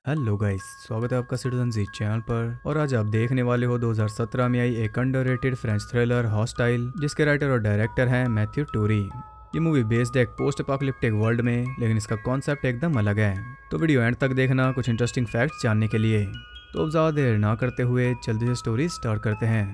Hello guys, स्वागत है आपका सिटीजन जी चैनल पर। और आज आप देखने वाले हो 2017 में आई एक अंडररेटेड फ्रेंच थ्रिलर हॉस्टाइल, जिसके राइटर और डायरेक्टर हैं मैथ्यू टूरी। ये मूवी बेस्ड है एक पोस्ट अपोकलिप्टिक वर्ल्ड में, लेकिन इसका कॉन्सेप्ट एकदम अलग है। तो वीडियो एंड तक देखना कुछ इंटरेस्टिंग फैक्ट्स जानने के लिए। तो अब ज़्यादा देर ना करते हुए जल्दी से स्टोरी स्टार्ट करते हैं।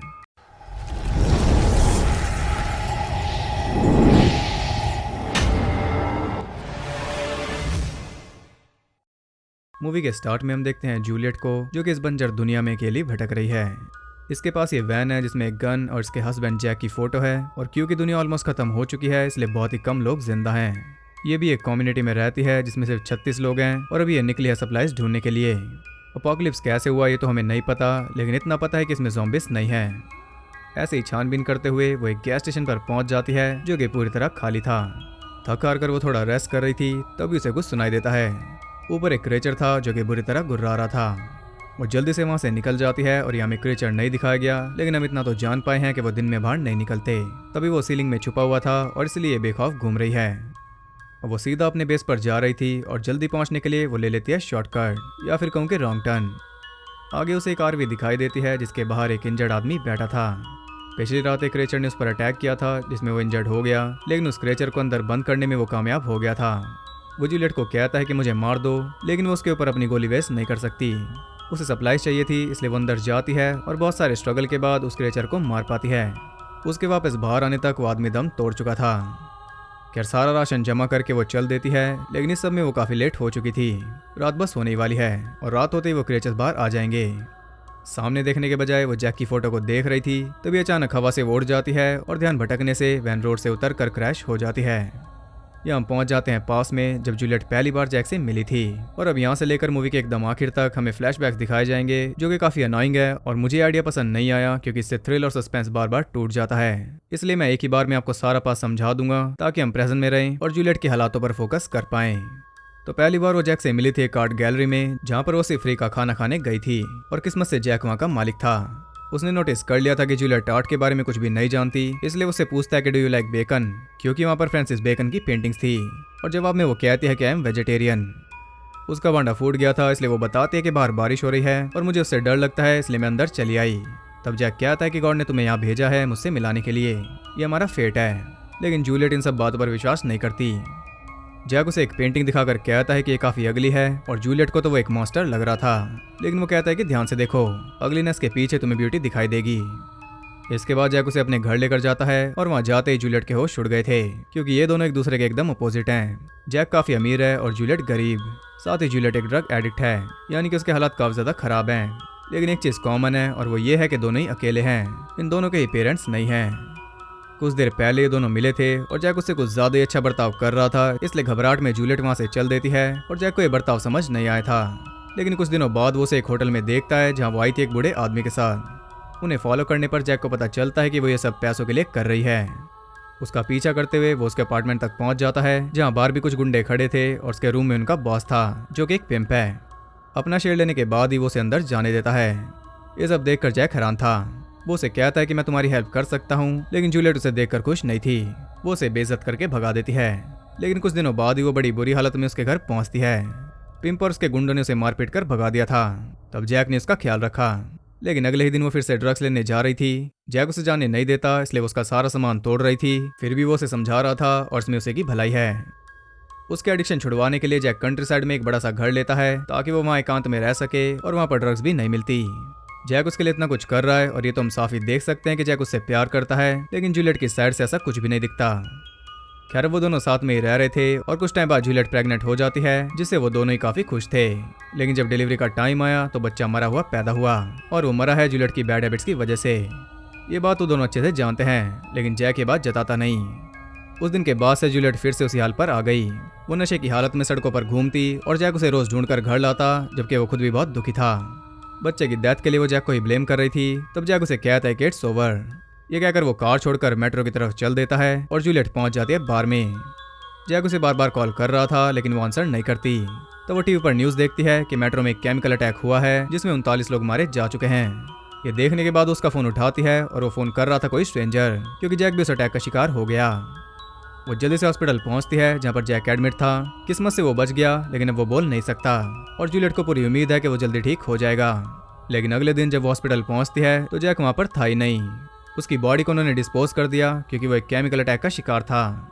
मूवी के स्टार्ट में हम देखते हैं जूलियट को, जो कि इस बंजर दुनिया में अकेली भटक रही है। इसके पास ये वैन है जिसमें एक गन और इसके हस्बैंड जैक की फोटो है। और क्योंकि दुनिया ऑलमोस्ट खत्म हो चुकी है, इसलिए बहुत ही कम लोग जिंदा हैं। ये भी एक कम्युनिटी में रहती है जिसमें सिर्फ 36 लोग हैं और अभी ये निकली है सप्लाईज ढूंढने के लिए। अपोकलिप्स कैसे हुआ ये तो हमें नहीं पता, लेकिन इतना पता है कि इसमें ज़ॉम्बिस नहीं है। ऐसे ही छानबीन करते हुए वो एक गैस स्टेशन पर पहुंच जाती है, जो कि पूरी तरह खाली था। थक हार कर वो थोड़ा रेस्ट कर रही थी, तभी उसे कुछ सुनाई देता है। ऊपर एक क्रेचर था जो कि बुरी तरह गुर्रा रहा था। वो जल्दी से वहां से निकल जाती है और यहाँ में क्रेचर नहीं दिखाया गया, लेकिन हम इतना तो जान पाए हैं कि वो दिन में बाहर नहीं निकलते। तभी वो सीलिंग में छुपा हुआ था और इसलिए बेखौफ घूम रही है। और वो सीधा अपने बेस पर जा रही थी और जल्दी पहुंचने के लिए वो ले लेती है शॉर्टकट, या फिर कहूँ कि रॉन्ग टर्न। आगे उसे एक आरवी दिखाई देती है जिसके बाहर एक इंजर्ड आदमी बैठा था। पिछली रात एक क्रेचर ने उस पर अटैक किया था जिसमें वो इंजर्ड हो गया, लेकिन उस क्रेचर को अंदर बंद करने में वो कामयाब हो गया था। वो जूलियट को कहता है कि मुझे मार दो, लेकिन वो उसके ऊपर अपनी गोली वेस्ट नहीं कर सकती। उसे सप्लाईज चाहिए थी, इसलिए वो अंदर जाती है और बहुत सारे स्ट्रगल के बाद उस क्रेचर को मार पाती है। उसके वापस बाहर आने तक वो आदमी दम तोड़ चुका था। खैर सारा राशन जमा करके वो चल देती है, लेकिन इस सब में वो काफ़ी लेट हो चुकी थी। रात बस होने वाली है और रात होते ही वो क्रेचर्स बाहर आ जाएंगे। सामने देखने के बजाय वो जैक की फोटो को देख रही थी, तभी अचानक हवा से वो उड़ जाती है और ध्यान भटकने से वैन रोड से उतर कर क्रैश हो जाती है। यहाँ हम पहुंच जाते हैं पास में जब जूलियट पहली बार जैक से मिली थी। और अब यहाँ से लेकर मूवी के एकदम आखिर तक हमें फ्लैशबैक्स दिखाए जाएंगे, जो कि काफ़ी अनोइंग है। और मुझे आइडिया पसंद नहीं आया क्योंकि इससे थ्रिल और सस्पेंस बार बार टूट जाता है। इसलिए मैं एक ही बार में आपको सारा पास समझा दूंगा ताकि हम प्रेजेंट में रहें और जूलियट के हालातों पर फोकस कर पाएं। तो पहली बार वो जैक से मिली थी एक आर्ट गैलरी में, जहाँ पर वो सिर्फ फ्री का खाना खाने गई थी। और किस्मत से जैक वहाँ का मालिक था। उसने नोटिस कर लिया था कि जूलियट आर्ट के बारे में कुछ भी नहीं जानती, इसलिए उससे पूछता है कि डू यू लाइक बेकन, क्योंकि वहाँ पर फ्रांसिस बेकन की पेंटिंग्स थी। और जवाब में वो कहती है कि आई एम वेजिटेरियन। उसका भांडा फूट गया था, इसलिए वो बताती है कि बाहर बारिश हो रही है और मुझे उससे डर लगता है, इसलिए मैं अंदर चली आई। तब जैक कहता है कि गॉड ने तुम्हें यहाँ भेजा है मुझसे मिलाने के लिए, ये हमारा फेट है। लेकिन जूलियट इन सब बातों पर विश्वास नहीं करती। जैक उसे एक पेंटिंग दिखाकर कहता है कि ये काफ़ी अगली है, और जूलियट को तो वो एक मॉन्स्टर लग रहा था। लेकिन वो कहता है कि ध्यान से देखो, अगलीनेस के पीछे तुम्हें ब्यूटी दिखाई देगी। इसके बाद जैक उसे अपने घर लेकर जाता है और वहाँ जाते ही जूलियट के होश उड़ गए थे, क्योंकि ये दोनों एक दूसरे के एकदम अपोजिट हैं। जैक काफ़ी अमीर है और जूलियट गरीब। साथ ही जूलियट एक ड्रग एडिक्ट है, यानी कि उसके हालात काफ़ी ज़्यादा खराब हैं। लेकिन एक चीज़ कॉमन है और वो ये है कि दोनों ही अकेले हैं। इन दोनों के ही पेरेंट्स नहीं हैं। कुछ देर पहले ये दोनों मिले थे और जैक उससे कुछ ज्यादा ही अच्छा बर्ताव कर रहा था, इसलिए घबराहट में जूलियट वहां से चल देती है और जैक को ये बर्ताव समझ नहीं आया था। लेकिन कुछ दिनों बाद वो उसे एक होटल में देखता है जहां वो आई थी एक बूढ़े आदमी के साथ। उन्हें फॉलो करने पर जैक को पता चलता है कि वो ये सब पैसों के लिए कर रही है। उसका पीछा करते हुए वो उसके अपार्टमेंट तक पहुंच जाता है, जहाँ बाहर भी कुछ गुंडे खड़े थे और उसके रूम में उनका बॉस था, जो कि एक पिम्प है। अपना शेयर लेने के बाद ही वो उसे अंदर जाने देता है। ये सब देखकर जैक हैरान था। वो उसे कहता है कि मैं तुम्हारी हेल्प कर सकता हूँ, लेकिन जूलियट उसे देखकर खुश नहीं थी। वो उसे बेइज्जत करके भगा देती है। लेकिन कुछ दिनों बाद ही वो बड़ी बुरी हालत में उसके घर पहुँचती है। पिंप और उसके गुंडों ने उसे मारपीट कर भगा दिया था। तब जैक ने उसका ख्याल रखा। लेकिन अगले ही दिन वो फिर से ड्रग्स लेने जा रही थी। जैक उसे जाने नहीं देता, इसलिए वो उसका सारा सामान तोड़ रही थी। फिर भी वो उसे समझा रहा था और इसमें उसे की भलाई है। उसके एडिक्शन छुड़वाने के लिए जैक कंट्री साइड में एक बड़ा सा घर लेता है, ताकि वो वहाँ एकांत में रह सके और वहाँ पर ड्रग्स भी नहीं मिलती। जैक उसके लिए इतना कुछ कर रहा है और ये तो हम साफ ही देख सकते हैं कि जैक उससे प्यार करता है, लेकिन जूलियट की साइड से ऐसा कुछ भी नहीं दिखता। खैर वो दोनों साथ में ही रह रहे थे और कुछ टाइम बाद जूलियट प्रेग्नेंट हो जाती है, जिससे वो दोनों ही काफी खुश थे। लेकिन जब डिलीवरी का टाइम आया तो बच्चा मरा हुआ पैदा हुआ, और वो मरा है जूलियट की बैड हैबिट्स की वजह से। ये बात वो दोनों अच्छे से जानते हैं, लेकिन जैक ये बात जताता नहीं। उस दिन के बाद से जूलियट फिर से उसी हाल पर आ गई। वो नशे की हालत में सड़कों पर घूमती और जैक उसे रोज ढूंढकर घर लाता, जबकि वो खुद भी बहुत दुखी था। बच्चे की डेथ के लिए वो जैक को ही ब्लेम कर रही थी। तब जैक उसे कहता है कि इट्स ओवर। ये कहकर वो कार छोड़कर मेट्रो की तरफ चल देता है और जूलियट पहुंच जाती है बार में। जैक उसे बार बार कॉल कर रहा था, लेकिन वो आंसर नहीं करती। तो वो टीवी पर न्यूज़ देखती है कि मेट्रो में एक केमिकल अटैक हुआ है, जिसमें 39 लोग मारे जा चुके हैं। ये देखने के बाद उसका फोन उठाती है और वो फोन कर रहा था कोई स्ट्रेंजर, क्योंकि जैक भी उस अटैक का शिकार हो गया। वो जल्दी से हॉस्पिटल पहुंचती है जहाँ पर जैक एडमिट था। किस्मत से वो बच गया, लेकिन अब वो बोल नहीं सकता और जूलियट को पूरी उम्मीद है कि वो जल्दी ठीक हो जाएगा। लेकिन अगले दिन जब वो हॉस्पिटल पहुंचती है तो जैक वहाँ पर था ही नहीं। उसकी बॉडी को उन्होंने डिस्पोज कर दिया क्योंकि वो एक केमिकल अटैक का शिकार था।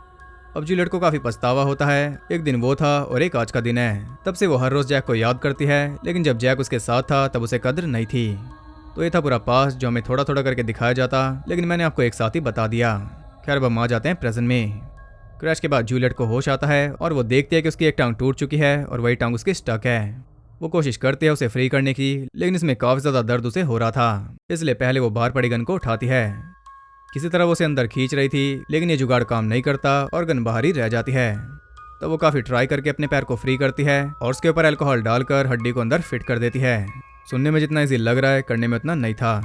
अब जूलियट को काफी पछतावा होता है। एक दिन वो था और एक आज का दिन है। तब से वो हर रोज जैक को याद करती है, लेकिन जब जैक उसके साथ था तब उसे कदर नहीं थी। तो ये था पूरा पास्ट जो हमें थोड़ा थोड़ा करके दिखाया जाता, लेकिन मैंने आपको एक साथ ही बता दिया। खैर अब हम आ जाते हैं प्रेजेंट में। क्रैश के बाद जूलियट को होश आता है और वो देखती है कि उसकी एक टांग टूट चुकी है और वही टांग उसकी स्टक है। वो कोशिश करती है उसे फ्री करने की, लेकिन इसमें काफी ज्यादा दर्द उसे हो रहा था, इसलिए पहले वो बाहर पड़ी गन को उठाती है। किसी तरह वो उसे अंदर खींच रही थी, लेकिन ये जुगाड़ काम नहीं करता और गन बाहर ही रह जाती है। तो वो काफी ट्राई करके अपने पैर को फ्री करती है और उसके ऊपर अल्कोहल डालकर हड्डी को अंदर फिट कर देती है। सुनने में जितना इजी लग रहा है, करने में उतना नहीं था।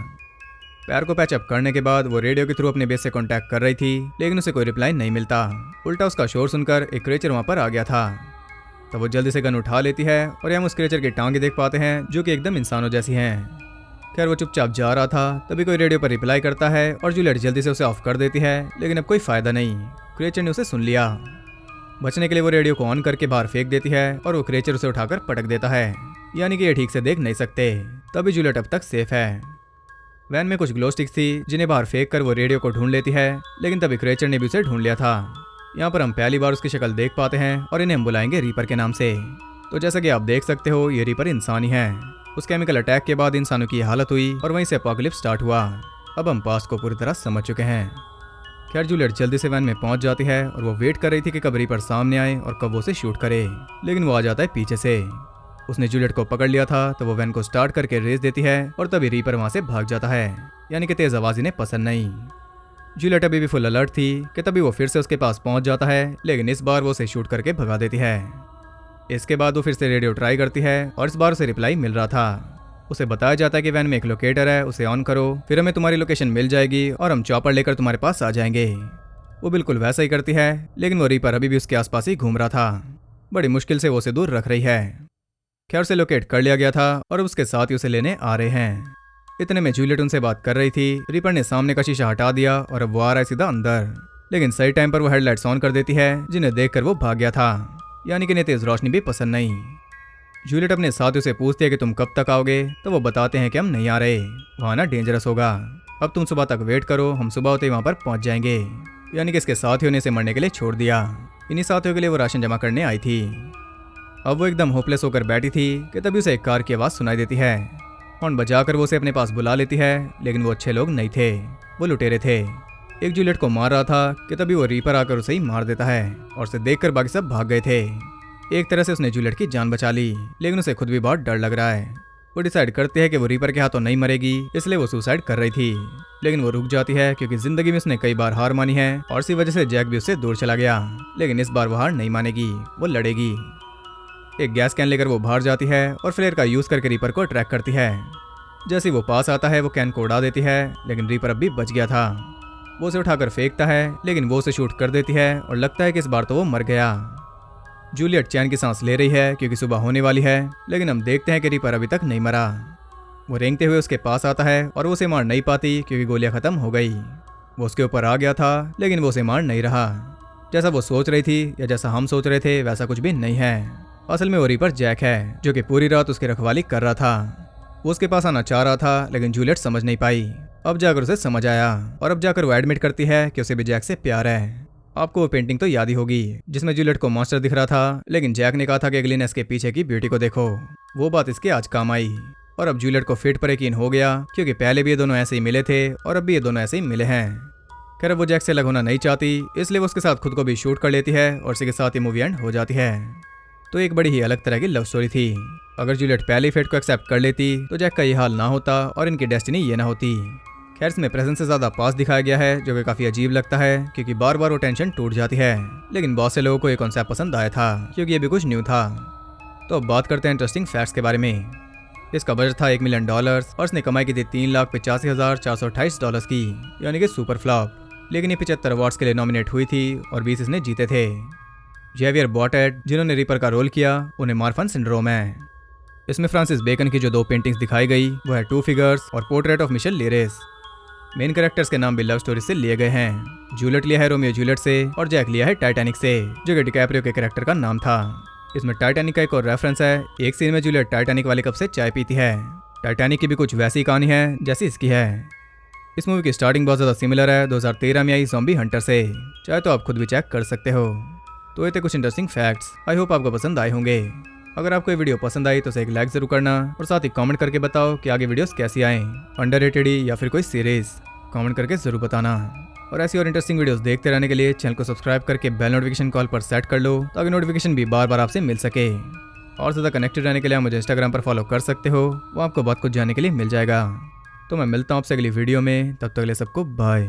पैर को पैचअप करने के बाद वो रेडियो के थ्रू अपने बेस से कांटेक्ट कर रही थी, लेकिन उसे कोई रिप्लाई नहीं मिलता। उल्टा उसका शोर सुनकर एक क्रेचर वहां पर आ गया था। तो वो जल्दी से गन उठा लेती है और हम उस क्रेचर की टांगे देख पाते हैं जो कि एकदम इंसानों जैसी हैं। खैर वो चुपचाप जा रहा था, तभी कोई रेडियो पर रिप्लाई करता है और जूलियट जल्दी से उसे ऑफ कर देती है, लेकिन अब कोई फायदा नहीं। क्रेचर ने उसे सुन लिया। बचने के लिए वो रेडियो को ऑन करके बाहर फेंक देती है और वो क्रेचर उसे उठाकर पटक देता है, यानी कि ये ठीक से देख नहीं सकते। तभी जूलियट अब तक सेफ है। वैन में कुछ ग्लो स्टिक्स थी जिन्हें बाहर फेंक कर वो रेडियो को ढूंढ लेती है, लेकिन तभी क्रेचर ने भी उसे ढूंढ लिया था। यहाँ पर हम पहली बार उसकी शक्ल देख पाते हैं और इन्हें हम बुलाएंगे रीपर के नाम से। तो जैसा कि आप देख सकते हो, ये रीपर इंसान ही है। उस केमिकल अटैक के बाद इंसानों की हालत हुई और वहीं से अपोकलिप्स स्टार्ट हुआ। अब हम पास्ट को पूरी तरह समझ चुके हैं। खैर जूलियट जल्दी से वैन में पहुंच जाती है और वो वेट कर रही थी कि कब रीपर सामने आए और कब वो उसे शूट करे, लेकिन वो आ जाता है पीछे से। उसने जूलियट को पकड़ लिया था तो वो वैन को स्टार्ट करके रेस देती है और तभी रीपर वहां से भाग जाता है, यानी कि तेज आवाज इन्हें पसंद नहीं। जूलियट अभी भी फुल अलर्ट थी कि तभी वो फिर से उसके पास पहुंच जाता है, लेकिन इस बार वो उसे शूट करके भगा देती है। इसके बाद वो फिर से रेडियो ट्राई करती है और इस बार उसे रिप्लाई मिल रहा था। उसे बताया जाता है कि वैन में एक लोकेटर है, उसे ऑन करो, फिर हमें तुम्हारी लोकेशन मिल जाएगी और हम चॉपर लेकर तुम्हारे पास आ जाएंगे। वो बिल्कुल वैसा ही करती है, लेकिन वो रीपर अभी भी उसके आसपास ही घूम रहा था। बड़ी मुश्किल से वो उसे दूर रख रही है। खैर उसे लोकेट कर लिया गया था और उसके साथ ही उसे लेने आ रहे हैं। इतने में जूलियट उनसे बात कर रही थी। रीपर ने सामने का शीशा हटा दिया और अब वो आ रहा है सीधा अंदर, लेकिन सही टाइम पर वो हेडलाइट्स ऑन कर देती है, जिन्हें देखकर वो भाग गया था, यानी कि इन्हें तेज रोशनी भी पसंद नहीं। जूलियट अपने साथियों से पूछती है कि तुम कब तक आओगे, तो वो बताते हैं कि हम नहीं आ रहे, वहाँ ना डेंजरस होगा, अब तुम सुबह तक वेट करो, हम सुबह होते ही वहाँ पर पहुँच जाएंगे। यानी कि इसके साथियों ने इसे मरने के लिए छोड़ दिया। इन्हीं साथियों के लिए वो राशन जमा करने आई थी। अब वो एकदम होपलेस होकर बैठी थी कि तभी उसे एक कार की आवाज़ सुनाई देती है। हॉर्न बजाकर वो उसे अपने पास बुला लेती है, लेकिन वो अच्छे लोग नहीं थे, वो लुटेरे थे। एक जूलियट को मार रहा था कि तभी वो रीपर आकर उसे ही मार देता है और उसे देखकर बाकी सब भाग गए थे। एक तरह से उसने जूलियट की जान बचा ली, लेकिन उसे खुद भी बहुत डर लग रहा है। वो डिसाइड करती है कि वो रीपर के हाथों नहीं मरेगी, इसलिए वो सुसाइड कर रही थी, लेकिन वो रुक जाती है क्योंकि जिंदगी में उसने कई बार हार मानी है और इसी वजह से जैक भी उससे दूर चला गया। लेकिन इस बार वो हार नहीं मानेगी, वो लड़ेगी। एक गैस कैन लेकर वो बाहर जाती है और फ्लेयर का यूज करके रीपर को ट्रैक करती है। जैसे वो पास आता है वो कैन को उड़ा देती है, लेकिन रीपर अब भी बच गया था। वो उसे उठाकर फेंकता है, लेकिन वो उसे शूट कर देती है और लगता है कि इस बार तो वो मर गया। जूलियट चैन की सांस ले रही है क्योंकि सुबह होने वाली है, लेकिन हम देखते हैं कि रीपर अभी तक नहीं मरा। वो रेंगते हुए उसके पास आता है और वो उसे मार नहीं पाती क्योंकि गोलियां खत्म हो गई। वो उसके ऊपर आ गया था, लेकिन वो उसे मार नहीं रहा। जैसा वो सोच रही थी या जैसा हम सोच रहे थे वैसा कुछ भी नहीं है। असल में वो रीपर जैक है, जो कि पूरी रात उसकी रखवाली कर रहा था। वो उसके पास आना चाह रहा था, लेकिन जूलियट समझ नहीं पाई। अब जाकर उसे समझ आया और अब जाकर वो एडमिट करती है कि उसे भी जैक से प्यार है। आपको वो पेंटिंग तो याद ही होगी जिसमें जूलियट को मॉन्स्टर दिख रहा था, लेकिन जैक ने कहा था कि ग्लिनेस के पीछे की ब्यूटी को देखो। वो बात इसके आज काम आई और अब जूलियट को फिट पर यकीन हो गया क्योंकि पहले भी ये दोनों ऐसे ही मिले थे और अब भी ये दोनों ऐसे ही मिले हैं। खैर वो जैक से अलग होना नहीं चाहती, इसलिए वो उसके साथ खुद को भी शूट कर लेती है और इसी के साथ ही मूवी एंड हो जाती है। तो एक बड़ी ही अलग तरह की लव स्टोरी थी। अगर जूलियट पहले फेट को एक्सेप्ट कर लेती तो जैक का ये हाल ना होता और इनकी डेस्टिनी ये ना होती। खैर इसमें प्रेजेंट से ज्यादा पास दिखाया गया है, जो कि काफी अजीब लगता है क्योंकि बार बार वो टेंशन टूट जाती है। लेकिन बहुत से लोगों को ये कॉन्सेप्ट पसंद आया था क्योंकि ये भी कुछ न्यू था। तो अब बात करते हैं इंटरेस्टिंग फैक्ट्स के बारे में। इसका बजट था $1 मिलियन और इसने कमाई की थी $3,85,428 की, यानी कि सुपर फ्लॉप। लेकिन ये 75 अवार्ड्स के लिए नॉमिनेट हुई थी और 20 इसने जीते थे। जेवियर बॉटेट जिन्होंने रीपर का रोल किया, उन्हें मार्फन सिंड्रोम है। इसमें फ्रांसिस बेकन की जो 2 पेंटिंग्स दिखाई गई वो है 2 फिगर्स और portrait of Michel Leiris. Main characters के नाम भी लव स्टोरी से लिए गए हैं। जूलियट लिया है रोमियो जूलियट से और जैक लिया है टाइटैनिक से, जो कि डिकैप्रियो के कैरेक्टर का नाम था। इसमें टाइटैनिक का एक और रेफरेंस है। एक सीन में जूलियट टाइटैनिक वाले कप से चाय पीती है। टाइटैनिक की भी कुछ वैसी कहानी है जैसी इसकी है। इस मूवी की स्टार्टिंग बहुत ज़्यादा सिमिलर है 2013 में आई ज़ॉम्बी हंटर से, चाहे तो आप खुद भी चेक कर सकते हो। तो ये थे कुछ इंटरेस्टिंग फैक्ट्स, आई होप आपको पसंद आए होंगे। अगर आपको ये वीडियो पसंद आई तो उसे एक लाइक जरूर करना और साथ ही कमेंट करके बताओ कि आगे वीडियोस कैसी आए, अंडररेटेड या फिर कोई सीरीज, कमेंट करके जरूर बताना। और ऐसी और इंटरेस्टिंग वीडियोस देखते रहने के लिए चैनल को सब्सक्राइब करके बेल नोटिफिकेशन कॉल पर सेट कर लो ताकि नोटिफिकेशन भी बार बार आपसे मिल सके। और ज़्यादा कनेक्टेड रहने के लिए आप मुझे इंस्टाग्राम पर फॉलो कर सकते हो, वो आपको बहुत कुछ जानने के लिए मिल जाएगा। तो मैं मिलता हूँ आपसे अगली वीडियो में, तब तक के लिए सबको बाय।